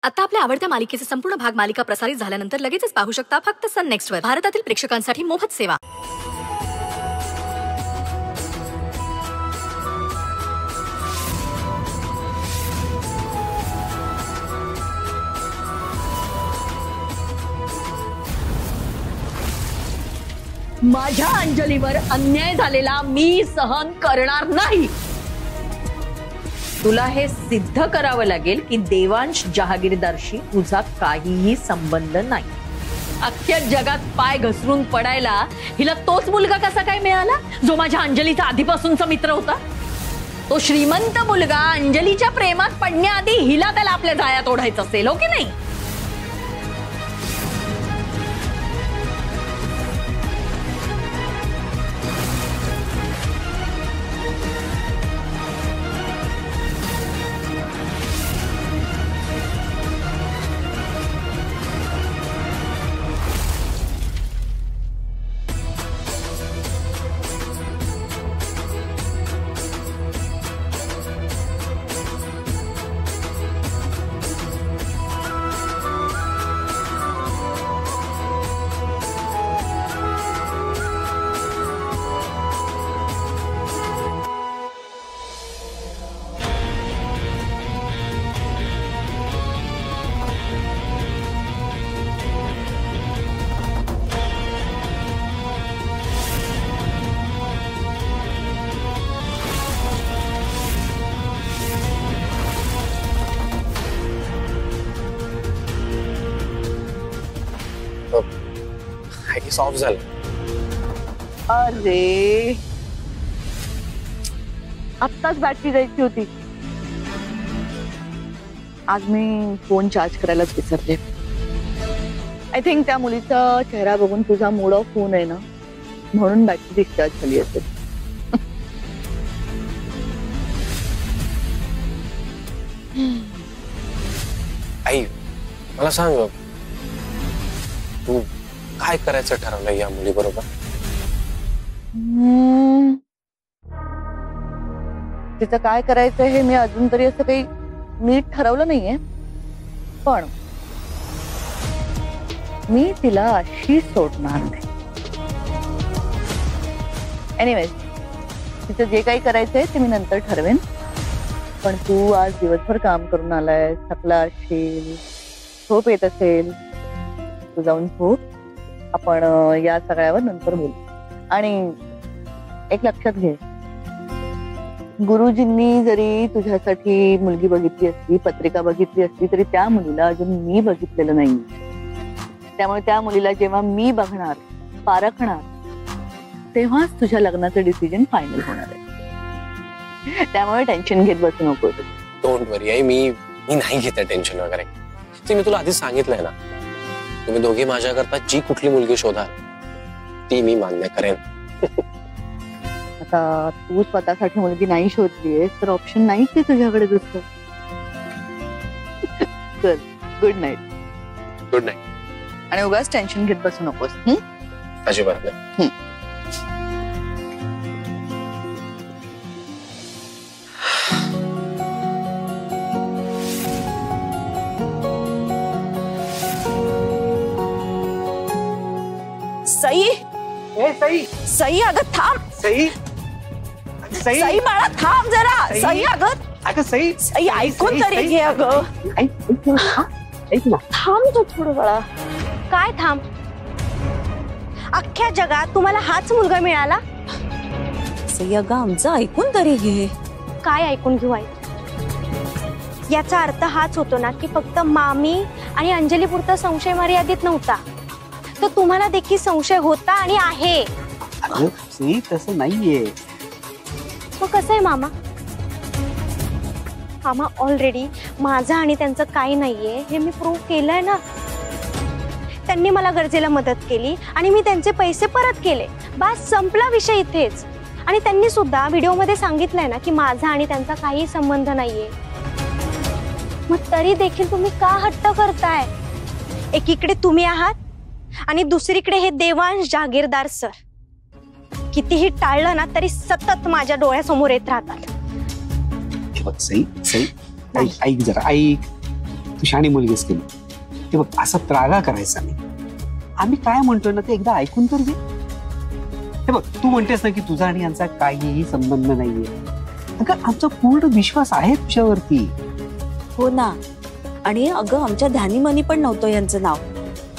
आता आपल्या आवडत्या मालिकेचे संपूर्ण भाग मालिका प्रसारित झाल्यानंतर लगेचच पाहू शकता फक्त सन नेक्स्ट वर. भारतातील प्रेक्षकांसाठी मोफत सेवा. माझ्या अंजलीवर अन्याय झालेला मी सहन करणार नाही. तुला हे सिद्ध करावं लागेल की देवांश जहागीरदारशी तुझा काहीही संबंध नाही. अख्ख्या जगात पाय घसरून पडायला हिला तोच मुलगा कसा काय मिळाला जो माझ्या अंजलीचा आधीपासूनचा मित्र होता. तो श्रीमंत मुलगा अंजलीच्या प्रेमात पडण्याआधी हिला त्याला आपल्या जाळ्यात ओढायचं असेल, हो की नाही? ऑफ झालं. अरे आत्ताच बॅटरी जायची होती. आज मी फोन चार्ज करायलाच विसरले. आय थिंक त्या मुलीचा चेहरा बघून तुझा मूड ऑफ होऊ नये ना, म्हणून बॅटरी डिस्चार्ज झाली असेल. आई मला सांग, तू काय करायचं ठरवलंय या मुली बरोबर? तिचं काय करायचं हे मी अजून तरी असं काही नीट ठरवलं नाहीये, पण मी तिला अशी सोडणार नाही. एनिवेज, तिचं जे काही करायचंय ते मी नंतर ठरवेन. पण तू आज दिवसभर काम करून आलाय, थकला असशील, झोप येत असेल, तू जाऊन झोप. आपण या सगळ्यावर नंतर बोलू. आणि एक लक्षात घे, गुरुजींनी जरी तुझ्यासाठी मुलगी बघितली असली, पत्रिका बघितली असली, तरी त्या मुलीला अजून मी बघितलेलं नाही. त्यामुळे त्या मुलीला जेव्हा मी बघणार, पारखणार, तेव्हाच तुझ्या लग्नाचं डिसिजन फायनल होणार आहे. त्यामुळे टेन्शन घेत बसू नको. डोंट वरी आई, मी नाही घेते टेन्शन वगैरे. ते मी तुला आधीच सांगितलंय ना, तुम्ही दोघे माझ्याकरता जी कुठली मुलगी शोधाल ती मी मान्य करेन. आता तू स्वतःसाठी मुलगी नाही शोधलीयस तर ऑप्शन नाहीच आहे तुझ्याकडे दुसरं. चल, गुड नाईट. Good night. आणि उगाच टेन्शन घेत बसू नकोस. अजिबात नाही. सई, सई सई अगं थांब. सई सई सई बाळा थांब जरा. सई अगं सई सई ऐकून तरी घे अगं. थांब तू थोडं बाळा. काय थांब? अख्ख्या जगात तुम्हाला हाच मुलगा मिळाला? सई अगं आमचं ऐकून तरी घे. काय ऐकून घेऊ आई? याचा अर्थ हाच होतो ना की फक्त मामी आणि अंजली पुरता संशय मर्यादित नव्हता, तर तुम्हाला देखील संशय होता आणि आहे. सई तसं नाहीये. मग कसं आहे मामा? मामा ऑलरेडी माझं आणि त्यांचं काही नाहीये हे मी प्रूव्ह केलंय ना. त्यांनी मला गरजेला मदत केली आणि मी त्यांचे पैसे परत केले. बस संपला विषय इथेच. आणि त्यांनी सुद्धा व्हिडिओमध्ये सांगितलंय ना की माझा आणि त्यांचा काही संबंध नाहीये. मग तरी देखील तुम्ही का हट्ट करताय? एकीकडे तुम्ही आहात आणि दुसरीकडे हे देवांश जहागीरदार सर. कितीही टाळलं ना तरी सतत माझ्या डोळ्यासमोर येत राहतात. सई सई ऐक जरा ऐक. तू शहाणी मुलगीच केली. ते बघ असा त्रागा करायचा नाही. आम्ही काय म्हणतोय ना ते एकदा ऐकून तर घे. हे बघ तू म्हणतेस ना की तुझा आणि यांचा काहीही संबंध नाहीये. अगं आमचा पूर्ण विश्वास आहे तुझ्यावरती. हो ना. आणि अगं आमच्या ध्यानीमनी पण नव्हतं यांचं नाव.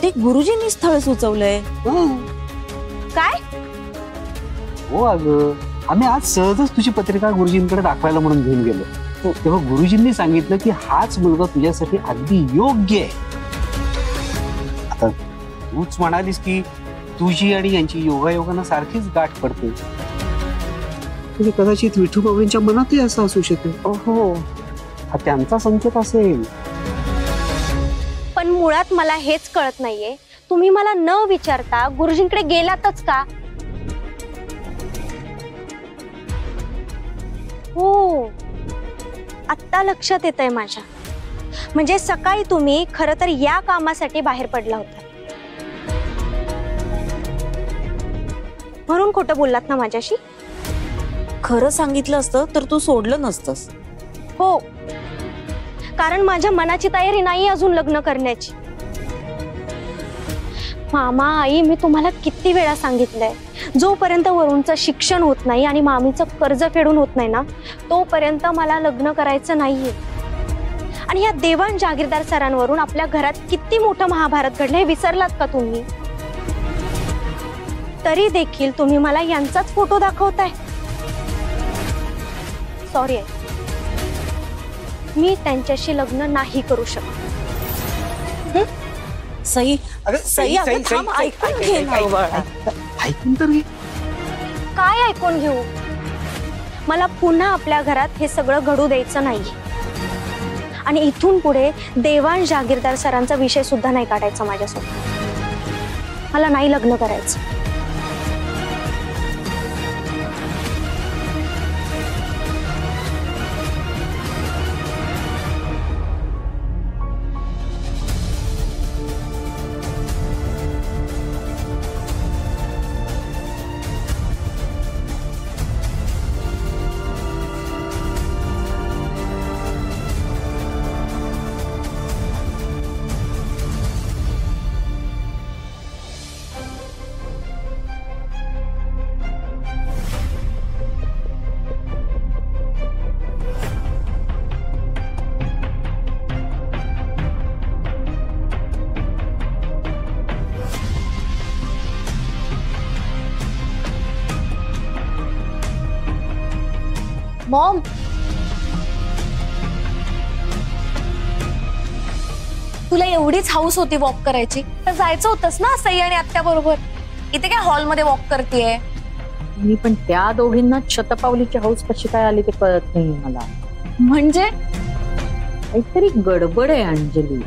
ते गुरुजींनी स्थळ सुचवलंय. काय? हो अगं आम्ही आज सहजच तुझी पत्रिका गुरुजींकडे दाखवायला म्हणून घेऊन गेलो. तेव्हा गुरुजींनी सांगितलं की हाच मुलगा तुझ्यासाठी अगदी योग्य आहे. आता तूच म्हणालीस की तुझी आणि यांची योगायोगानं सारखीच गाठ पडते. म्हणजे कदाचित विठू बाबांच्या मनातही असं असू शकेल. हो हा त्यांचा संकेत असेल. पण मुळात मला हेच कळत नाहीये, तुम्ही मला न विचारता गुरुजींकडे गेलातच का? हो आत्ता लक्षात येतंय माझ्या. म्हणजे सकाळी तुम्ही खरं तर या कामासाठी बाहेर पडला होता, म्हणून खोटं बोललात ना माझ्याशी. खरं सांगितलं असतं तर तू सोडलं नसतंस. हो कारण माझ्या मनाची तयारी नाही अजून लग्न करण्याची. मामा आई मी तुम्हाला किती वेळा सांगितलंय, जोपर्यंत वरुणचं शिक्षण होत नाही आणि मामीचं कर्ज फेडून होत नाही ना तोपर्यंत मला लग्न करायचं नाहीये. आणि या देवाण जागीरदार सरांवरून आपल्या घरात किती मोठं महाभारत घडलं हे विसरलात का तुम्ही? तरी देखील तुम्ही मला यांचाच फोटो दाखवताय. सॉरी आहे, मी त्यांच्याशी लग्न नाही करू शकत. सई सई अगं थांब, ऐकून घे ना बाळा. ऐकून तर घे. काय ऐकून घेऊ? मला पुन्हा आपल्या घरात हे सगळं घडू द्यायचं नाही. आणि इथून पुढे देवाण जागीरदार सरांचा विषय सुद्धा नाही काढायचा माझ्यासोबत. मला नाही लग्न करायचं. मॉम तुला एवढीच हाऊस होती वॉक करायची तर जायचं होतंस ना सई आणि आत्या बरोबर. इथे काय हॉलमध्ये वॉक करतेय? मी पण त्या दोघींना शतपावलीची हाऊस कशी काय आली ते कळत नाही मला. म्हणजे काहीतरी गडबड आहे अंजली.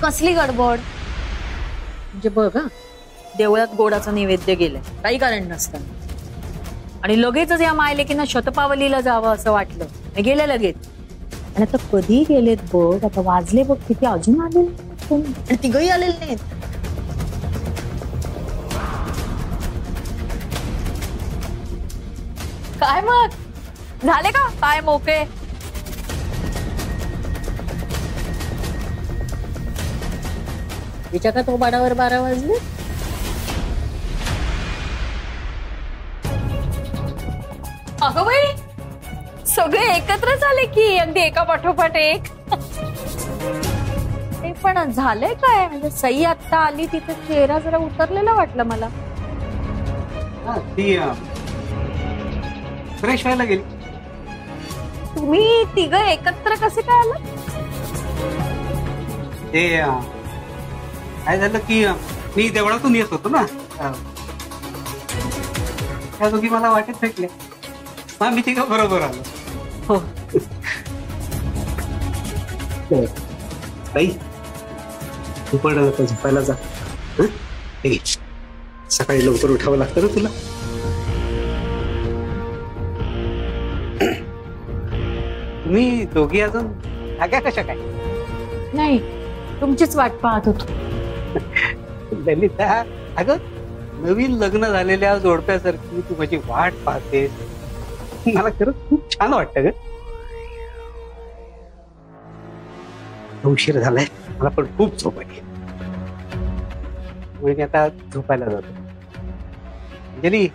कसली गडबड? म्हणजे बघ देवळात गोडाचा नैवेद्य गेलाय काही कारण नसताना आणि लगेचच या मायलेकींना शतपावलीला जावं असं वाटलं. गेले लगेच. आणि आता कधी गेलेत बघ. आता वाजले बघ किती, अजून आले आणि तिघही आलेले नाहीत. काय मग झाले का पाय मोकळे? तिच्या का तो बाडावर 12 वाजले. अगं बाई सगळे एकत्रच आले की अगदी एका पाठोपाठ एक. ते पण झालंय काय म्हणजे सई आत्ता आली तिथे चेहरा जरा उतरलेला वाटलं मला. ती फ्रेश व्हायला गेली. तुम्ही तिघ एकत्र कसे काय आलात? ते काय झालं की मी देवळातून येत होतो ना, त्या दोघी मला वाटेत भेटले. मी तिघं बरोबर आलो. हो ताई तू पण आता झोपायला जा. सकाळी लवकर उठावं लागतं ना तुला. तुम्ही दोघी अजून जाग्या कशा काय? नाही तुमचीच वाट पाहत होतो. ललिता अगं नवीन लग्न झालेल्या जोडप्यासारखी तू माझी वाट पाहतेस. मला खरंच खूप छान वाटतं ग. आता उशीर झालाय, मला पण खूप झोप आली. मी आता झोपायला जातो. अंजली,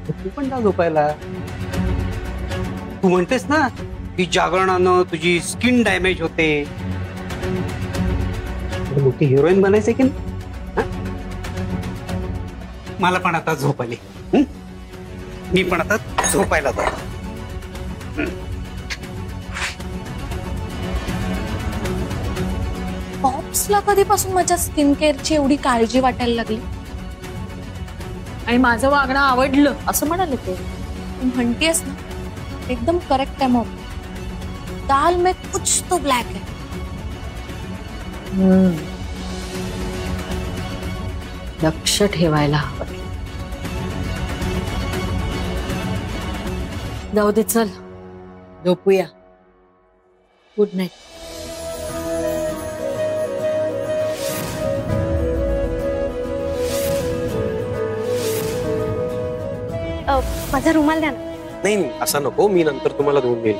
तू पण जा झोपायला. तू म्हणतेस ना की जागरणानं तुझी स्किन डॅमेज होते. मोठी हिरोईन बनायचं की नाही? मला पण आता झोप आली. मी पण आता झोपायला जातो. पॉप्सला कधीपासून माझ्या स्किन केअरची एवढी काळजी वाटायला लागली आणि माझं वागणं आवडलं असं म्हणाले ते. तू म्हणतेस ना एकदम करेक्ट आहे. मग दाल में कुछ तो ब्लॅक है. लक्ष ठेवायला हवं. जाऊ दे, चल झोपूया. Good night. माझा रुमाल द्या ना. नाही असं नको, मी नंतर तुम्हाला धुवून देईल.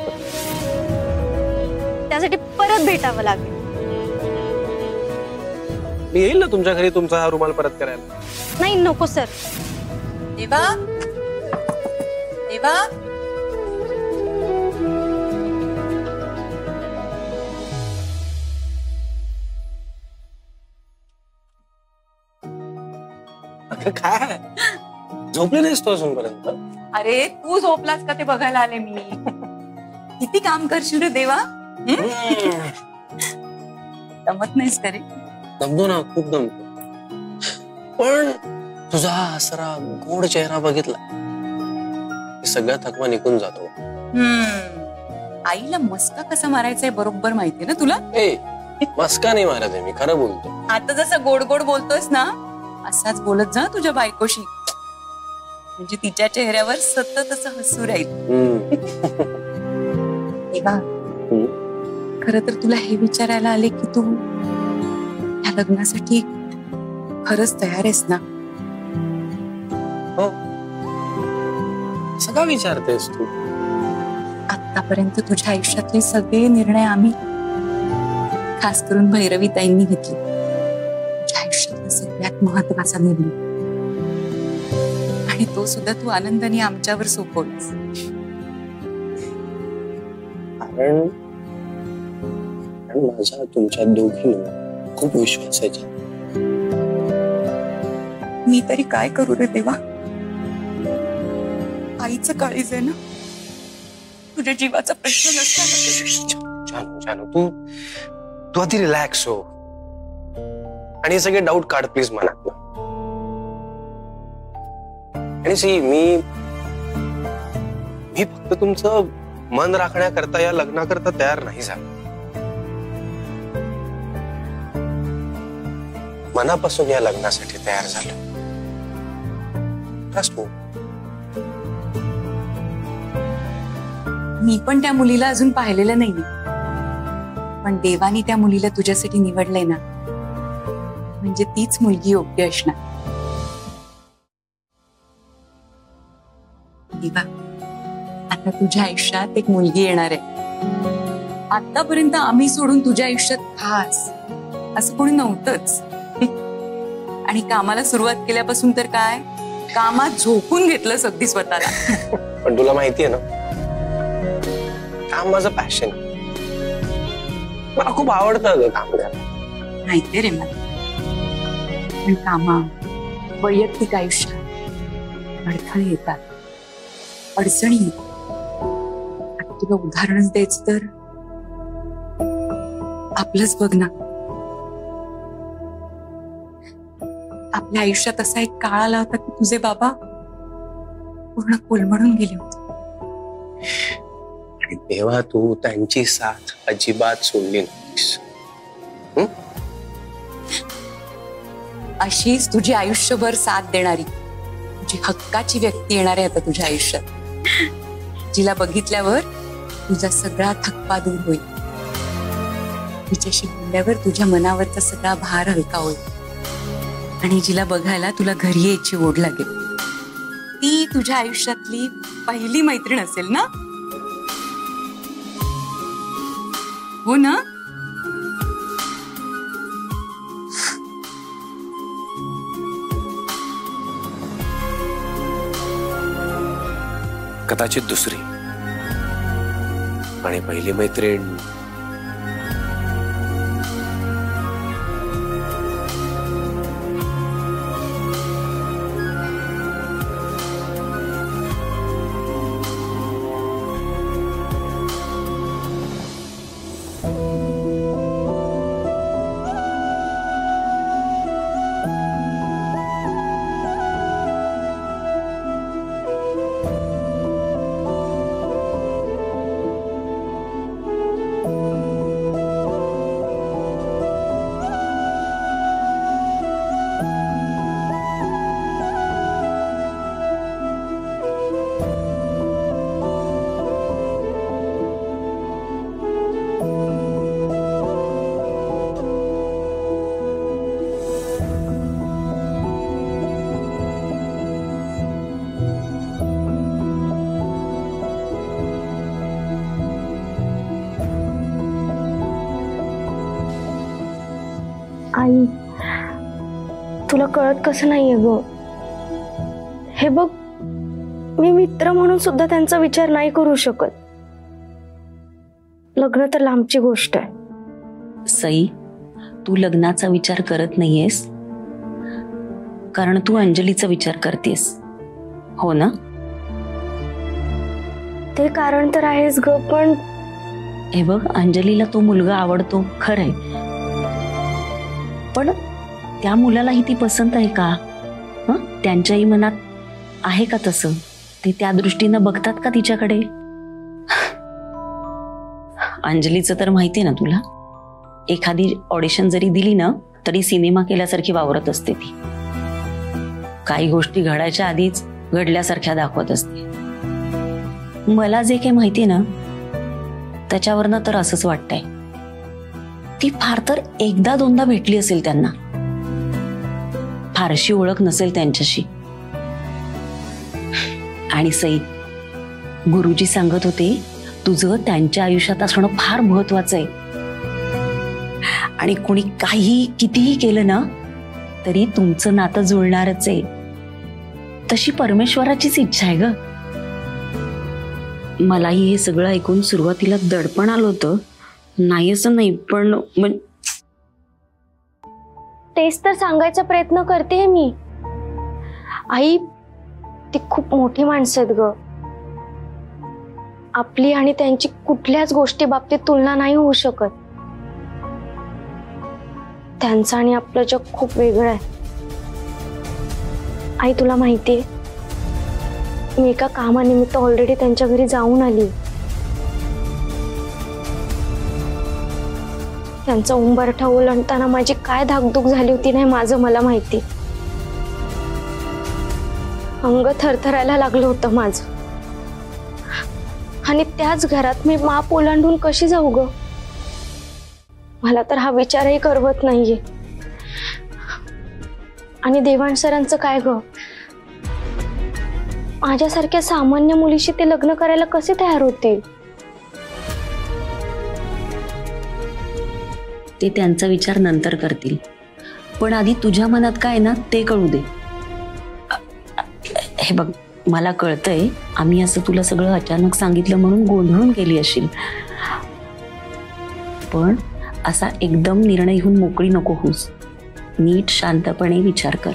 त्यासाठी परत भेटावं लागेल. मी येईल ना तुमच्या घरी तुमचा हा रुमाल परत करायला. नाही नको सर. देवा, देवा, काय झोपले नाहीस तू अजूनपर्यंत? अरे तू झोपलास का ते बघायला आले मी. किती काम करशील रे देवा. जमत नाहीस का रे? दमतो ना, खूप दमतो. पण तुझा हसरा गोड चेहरा बघितला सगळा थकवा निघून जातो. आईला मस्का कसा मारायचा बरोबर माहितीये ना तुला. ए मस्का नाही मारत आहे मी, खरं बोलतो. आता जसं गोड गोड बोलतोयस ना असाच बोलत जा तुझ्या बायकोशी, म्हणजे तिच्या चेहऱ्यावर सतत असं हसू राहील. देवा, खरं तर तुला हे विचारायला आले की तू या लग्नासाठी खरंच तयार आहेस ना? हो. सगळं विचारतेस तू. आतापर्यंत तुझ्या आयुष्यातले सगळे निर्णय आम्ही, खास करून भैरवी ताईंनी घेतले. तुझ्या आयुष्यातला सगळ्यात महत्वाचा निर्णय, आणि तो सुद्धा तू आनंदाने आमच्यावर सोपवलास. कारण माझा तुमच्या दोघींवर खूप विश्वास आहे. मी तरी काय करू रे देवा. आईचं काळीज आहे ना, तुझ्या जीवाचा प्रश्न नसताना. जानू जानू तू आधी रिलॅक्स हो आणि हे सगळे डाऊट काढ प्लीज मनात. आणि सी मी फक्त तुमचं मन राखण्याकरता या लग्नाकरता तयार नाही झालो. मनापासून या लग्नासाठी तयार झालो. Trust me. मी पण त्या मुलीला अजून पाहिलेलं नाहीये, पण देवानी त्या मुलीला तुझ्यासाठी निवडलंय ना, म्हणजे तीच मुलगी योग्य असणार. देवा, आता तुझ्या आयुष्यात एक मुलगी येणार आहे. आतापर्यंत आम्ही सोडून तुझ्या आयुष्यात खास असं कोणी नव्हतंच. आणि कामाला सुरुवात केल्यापासून तर काय, कामात झोकून घेतलंस अगदी स्वतःला. पण तुला माहितीये ना, काम माझं पॅशन. मला खूप आवडतं काम करायला. माहितीये रे मला. पण कामा वैयक्तिक आयुष्यात अडथळे येतात, अडचणी येतात. आता तुला उदाहरणच द्यायचं तर आपलंच बघ ना. आपल्या आयुष्यात असा एक काळ आला होता की तुझे बाबा पूर्ण कोलमडून गेले होते. आणि तेव्हा तू त्यांची साथ अजिबात सोडली नव्हतीस. अशीच तुझी आयुष्यभर साथ देणारी तुझी हक्काची व्यक्ती येणार आहे आता तुझ्या आयुष्यात, जिला बघितल्यावर तुझा सगळा थकवा दूर होईल. तिच्याशी बोलल्यावर तुझ्या मनावरचा सगळा भार हलका होईल. आणि जिला बघायला तुला घरी यायची ओढ लागेल. ती तुझ्या आयुष्यातली पहिली मैत्रीण असेल ना? हो ना? कदाचित दुसरी, आणि पहिली मैत्रीण आई, तुला कळत कसं नाहीये ग? हे बघ, मी मित्र म्हणून सुद्धा त्यांचा विचार नाही करू शकत. लग्न तर लांबची गोष्ट आहे. सई, तू लग्नाचा विचार करत नाहीयेस कारण तू अंजलीचा विचार करतेस, हो ना? ते कारण तर आहेच ग, पण हे बघ, अंजलीला तो मुलगा आवडतो खरंय, पण त्या मुलालाही ती पसंत आहे का? त्यांच्याही मनात आहे का तसं? ते त्या दृष्टीनं बघतात का तिच्याकडे? अंजलीचं तर माहितीये ना तुला, एखादी ऑडिशन जरी दिली ना तरी सिनेमा केल्यासारखी वावरत असते ती. काही गोष्टी घडायच्या आधीच घडल्यासारख्या दाखवत असते. मला जे काही माहितीये ना त्याच्यावरनं तर असंच वाटतंय, ती फार तर एकदा दोनदा भेटली असेल त्यांना, फारशी ओळख नसेल त्यांच्याशी. आणि सई, गुरुजी सांगत होते तुझं त्यांच्या आयुष्यात असणं फार महत्वाचं आहे, आणि कोणी काही कितीही केलं ना तरी तुमचं नातं जुळणारच आहे. तशी परमेश्वराचीच इच्छा आहे ग. मलाही हे सगळं ऐकून सुरुवातीला दडपण आलं होतं, नाही असं नाही, पण तेच तर सांगायचा प्रयत्न करते मी. आई, ती खूप मोठी माणसं आहेत ग. आपली आणि त्यांची कुठल्याच गोष्टी बाबतीत तुलना नाही होऊ शकत. त्यांचं आणि आपलं जग खूप वेगळं आहे. आई, तुला माहितीये, मी एका कामानिमित्त ऑलरेडी त्यांच्या घरी जाऊन आली. त्यांचा उंबरठा ओलांडताना माझी काय धाकधूक झाली होती नाही माझं मला माहिती. अंग थरथरायला लागलं होतं माझं. आणि त्याच घरात मी माप ओलांडून कशी जाऊ ग? मला तर हा विचारही करवत नाहीये. आणि देवांश सरांचं काय ग? माझ्यासारख्या सामान्य मुलीशी ते लग्न करायला कसे तयार होतील? ते त्यांचा विचार नंतर करतील, पण आधी तुझ्या मनात काय ना ते कळू दे. हे बघ, मला कळतंय आम्ही असं तुला सगळं अचानक सांगितलं म्हणून गोंधळून गेली असेल, पण असा एकदम निर्णय घेऊन मोकळी नको होऊस. नीट शांतपणे विचार कर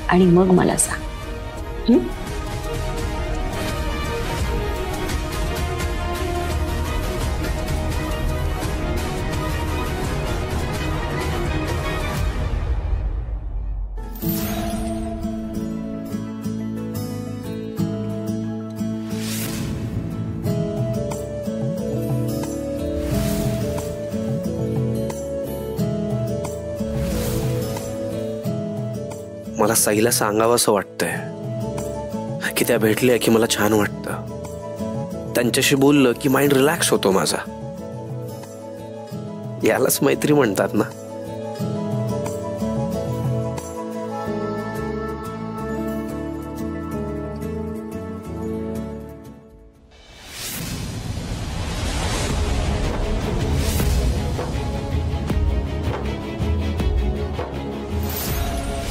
आणि मग मला सांग. मला साईला सांगावं असं वाटतंय की त्या भेटल्या की मला छान वाटतं. त्यांच्याशी बोललं की माइंड रिलॅक्स होतो माझा. यालाच मैत्री म्हणतात ना.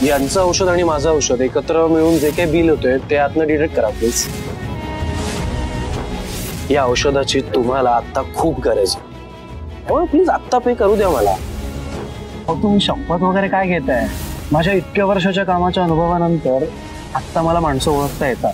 यांचं औषध आणि माझं औषध एकत्र मिळून जे काही बिल होतंय ते आतनं डिडक्ट करा प्लीज. या औषधाची तुम्हाला आता खूप गरज आहे, त्यामुळे प्लीज आत्ता पे करू द्या मला. अहो तुम्ही शपथ वगैरे काय घेताय? माझ्या इतक्या वर्षाच्या कामाच्या अनुभवानंतर आत्ता मला माणसं ओळखता येतात.